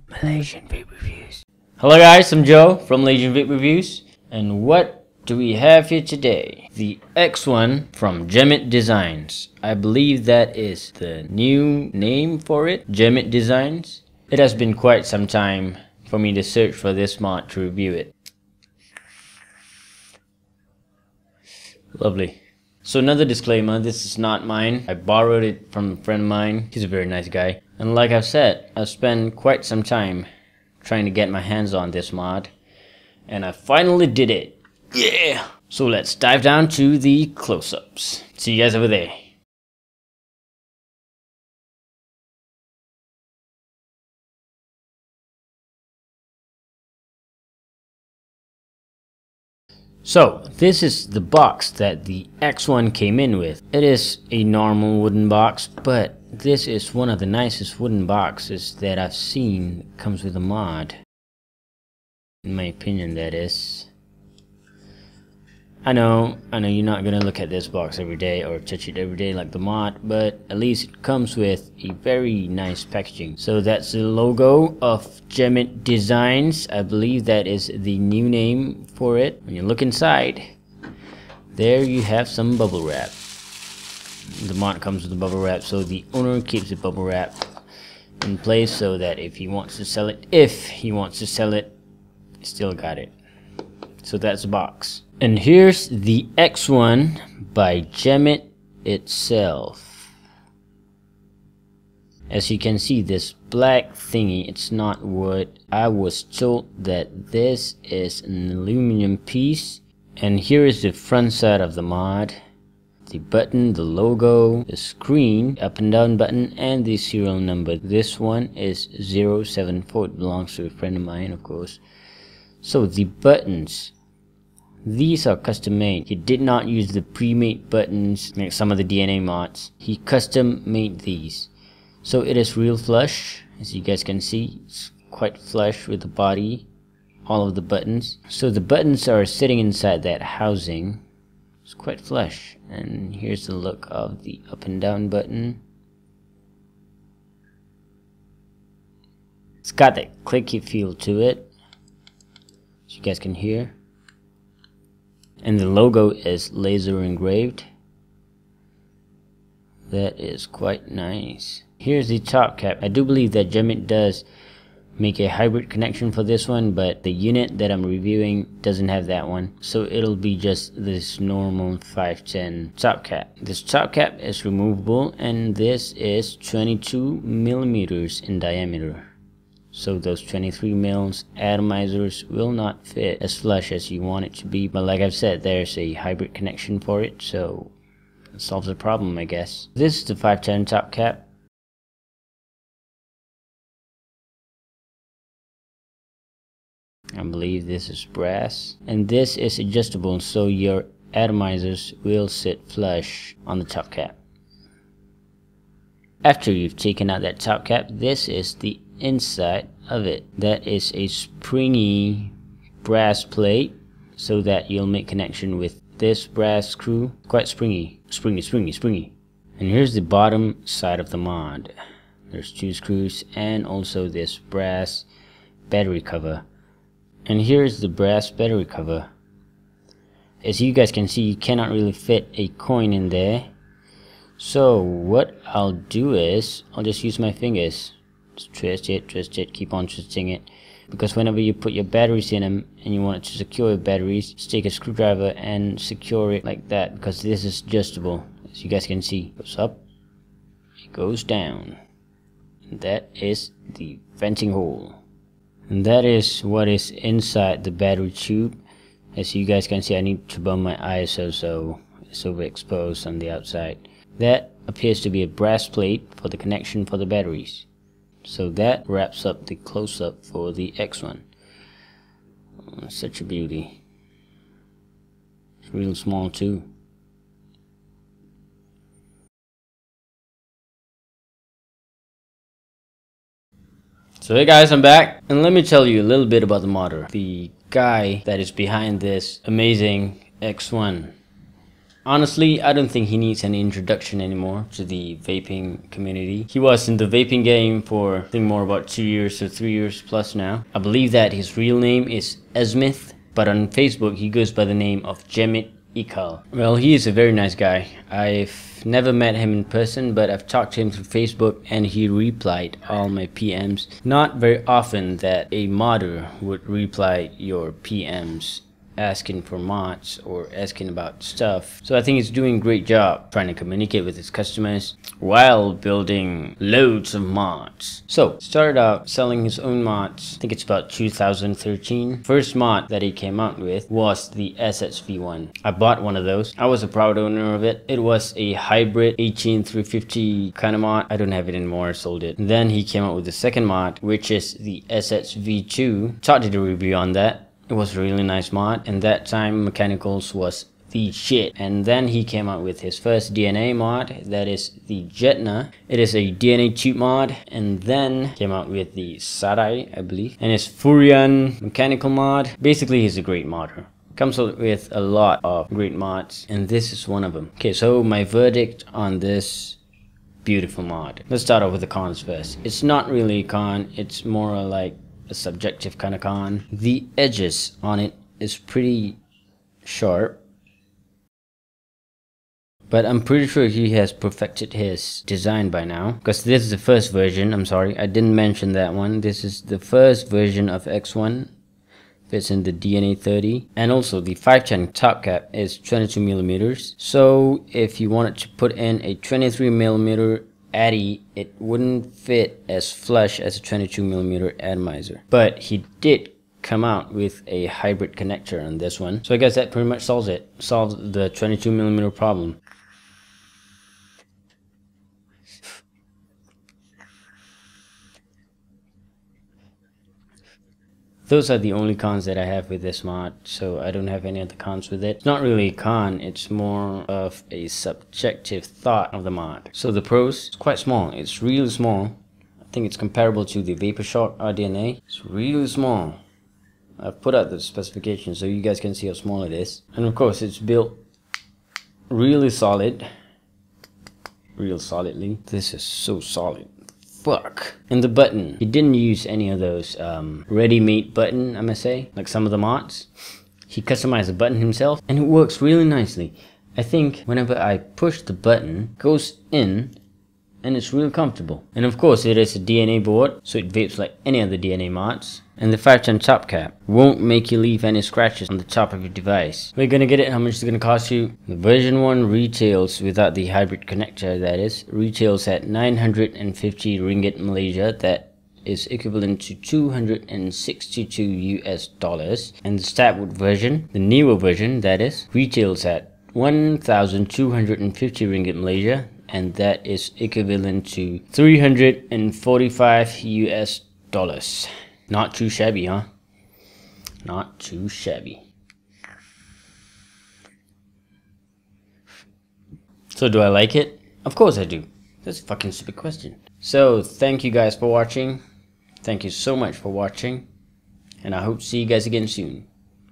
Malaysian Vape Reviews. Hello guys, I'm Joe from Malaysian Vape Reviews, and what do we have here today? The X1 from Jemit Designs. I believe that is the new name for it, Jemit Designs. It has been quite some time for me to search for this mod to review it. Lovely. So another disclaimer, this is not mine. I borrowed it from a friend of mine. He's a very nice guy. And like I've said, I've spent quite some time trying to get my hands on this mod. And I finally did it. Yeah! So let's dive down to the close-ups. See you guys over there. So, this is the box that the X1 came in with. It is a normal wooden box, but this is one of the nicest wooden boxes that I've seen that comes with a mod. In my opinion, that is. I know you're not gonna look at this box every day or touch it every day like the mod, but at least it comes with a very nice packaging. So that's the logo of Jemit Designs. I believe that is the new name for it. When you look inside, there you have some bubble wrap. The mod comes with the bubble wrap, so the owner keeps the bubble wrap in place so that if he wants to sell it, still got it. So that's the box. And here's the X1 by Jemit itself. As you can see, this black thingy, it's not wood. I was told that this is an aluminum piece. And here is the front side of the mod. The button, the logo, the screen, up and down button, and the serial number. This one is 074. It belongs to a friend of mine, of course. So the buttons, these are custom made. He did not use the pre-made buttons like some of the DNA mods. He custom made these. So it is real flush, as you guys can see. It's quite flush with the body, all of the buttons. So the buttons are sitting inside that housing. It's quite flush. And here's the look of the up and down button. It's got that clicky feel to it, as you guys can hear. And the logo is laser engraved. That is quite nice. Here's the top cap. I do believe that Jemit does make a hybrid connection for this one, but the unit that I'm reviewing doesn't have that one. So it'll be just this normal 510 top cap. This top cap is removable, and this is 22 millimeters in diameter. So those 23 mils atomizers will not fit as flush as you want it to be, but like I've said, there's a hybrid connection for it, so it solves the problem, I guess. This is the 510 top cap. I believe this is brass, and this is adjustable, so your atomizers will sit flush on the top cap. After you've taken out that top cap, this is the inside of it. That is a springy brass plate, so that you'll make connection with this brass screw. Quite springy. And here's the bottom side of the mod. There's two screws and also this brass battery cover. And here's the brass battery cover. As you guys can see, you cannot really fit a coin in there. So what I'll do is I'll just use my fingers. Just twist it, keep on twisting it. Because whenever you put your batteries in them and you want it to secure your batteries, just take a screwdriver and secure it like that, because this is adjustable. As you guys can see, it goes up, it goes down. And that is the venting hole. And that is what is inside the battery tube. As you guys can see, I need to bump my ISO so it's overexposed on the outside. That appears to be a brass plate for the connection for the batteries. So that wraps up the close-up for the X1. Oh, such a beauty. It's real small too. So hey guys, I'm back, and let me tell you a little bit about the modder. The guy that is behind this amazing X1. Honestly, I don't think he needs any introduction anymore to the vaping community. He was in the vaping game for I think more about 2 years or 3 years plus now. I believe that his real name is Esmith, but on Facebook he goes by the name of Jemit Designs. Well, he is a very nice guy. I've never met him in person, but I've talked to him through Facebook and he replied all my PMs. Not very often that a modder would reply your PMs asking for mods or asking about stuff. So I think he's doing a great job trying to communicate with his customers while building loads of mods. So started out selling his own mods. I think it's about 2013. First mod that he came out with was the SSV one. I bought one of those. I was a proud owner of it. It was a hybrid 18350 kind of mod. I don't have it anymore. I sold it. And then he came out with the second mod, which is the SSV2. Thought did a review on that. It was a really nice mod, and that time mechanicals was the shit. And then he came out with his first DNA mod, that is the Jetna. It is a DNA tube mod, and then came out with the Sarai, I believe, and his Furion mechanical mod. Basically, he's a great modder. Comes with a lot of great mods, and this is one of them. Okay, so my verdict on this beautiful mod. Let's start off with the cons first. It's not really a con, it's more like a subjective kind of con. The edges on it is pretty sharp, but I'm pretty sure he has perfected his design by now, because this is the first version. I'm sorry, I didn't mention that one. This is the first version of X1. Fits in the DNA 30, and also the 510 top cap is 22 millimeters. So if you wanted to put in a 23 millimeter Addy, it wouldn't fit as flush as a 22mm atomizer. But he did come out with a hybrid connector on this one, so I guess that pretty much solves it. Solves the 22mm problem. Those are the only cons that I have with this mod, so I don't have any other cons with it. It's not really a con, it's more of a subjective thought of the mod. So the pros, it's quite small, it's really small. I think it's comparable to the VaporShock RDNA. It's really small. I've put out the specifications so you guys can see how small it is. And of course it's built really solid. Real solidly. This is so solid. Fuck. And the button, he didn't use any of those ready-made button, I must say, like some of the mods. He customized the button himself, and it works really nicely. I think whenever I push the button, it goes in, and it's real comfortable. And of course it is a DNA board, so it vapes like any other DNA mods. And the 510 top cap won't make you leave any scratches on the top of your device. We're gonna get it, how much is it gonna cost you? The version 1 retails, without the hybrid connector that is, retails at 950 ringgit Malaysia. That is equivalent to 262 US dollars. And the Stabwood version, the newer version that is, retails at 1,250 ringgit Malaysia, and that is equivalent to 345 US dollars. Not too shabby, huh? Not too shabby. So do I like it? Of course I do. That's a fucking stupid question. So thank you guys for watching. Thank you so much for watching. And I hope to see you guys again soon.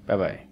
Bye bye.